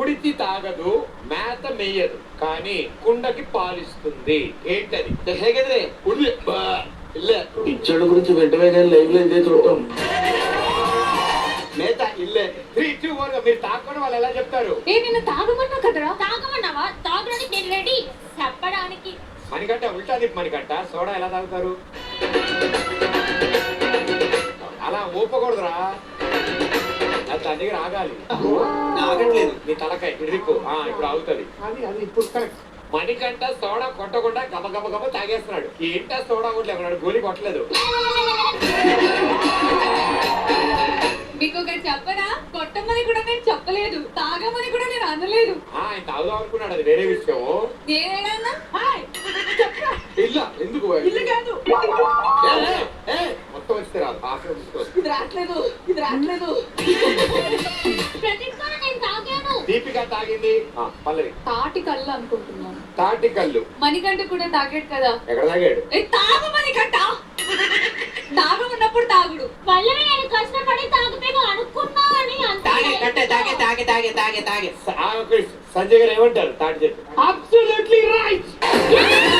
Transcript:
కుడితి తాగదు, మేత మెయ్యదు, కానీ కుండకి పాలిస్తుంది. ఏంటది? ಹೇಗಿದ್ರೆ ఉల్లి. ಇಲ್ಲ పిచ్చోళ్ళ గురించి వెంటనే కానీ లైవ్ లో ఇదే చూడటం. మేత ఇల్లే 3, 2, 1 మీరు తాగకుండా వాళ్ళు ఎలా చెప్తారు? నిన్ను తాగమన్నా కదరా? తాగమన్నావా? తాగడానికి నేను రెడీ చెప్పడానికి. మణికట్ట ఉల్టా దిప్పు మణికట్ట. సోడా ఎలా తాగుతారు? అలా ఊపకూడదురా, అది తన దగ్గర ఆగాలి. ఆగట్లేదు. నీ తలకాయ ఇడిదిప్పు. ఇప్పుడు ఆగుతుంది. అది ఇప్పుడు కరెక్ట్. మణికంట సోడా కొట్టకుండా గబ గబ గబ తాగేస్తున్నాడు. ఏంటా సోడా కొట్టలేకున్నాడు, గోలి కొట్టలేదు. మీకు ఒకటి చెప్పరా? కొట్టమని కూడా నేను చెప్పలేదు, తాగమని కూడా నేను అనలేదు. ఆయన తాగుదాం అనుకున్నాడు, అది వేరే విషయం. నేనేడన్నా చెప్పరా? ఇల్లా ఎందుకు? ఇల్లు కాదు, మొత్తం వస్తే రాదు. ఇది రావట్లేదు, ఇది రావట్లేదు. ప్రదీప్ గారు నేను తాగాను. దీపిక తాగింది. పల్లవి తాటి కళ్ళు అనుకుంటున్నాను. తాటి కళ్ళు. మణికంఠ కూడా తాగాడు కదా. ఎక్కడ తాగాడు? తాగు మణికంఠ. తాగమన్నప్పుడు తాగుడు. పల్లవి నేను కష్టపడి తాగుతాను అనుకున్నానని తాగే కట్టే తాగే తాగే తాగే తాగే తాగే సంజయ్ గారు ఏమంటారు తాటి చెప్పి? Absolutely right.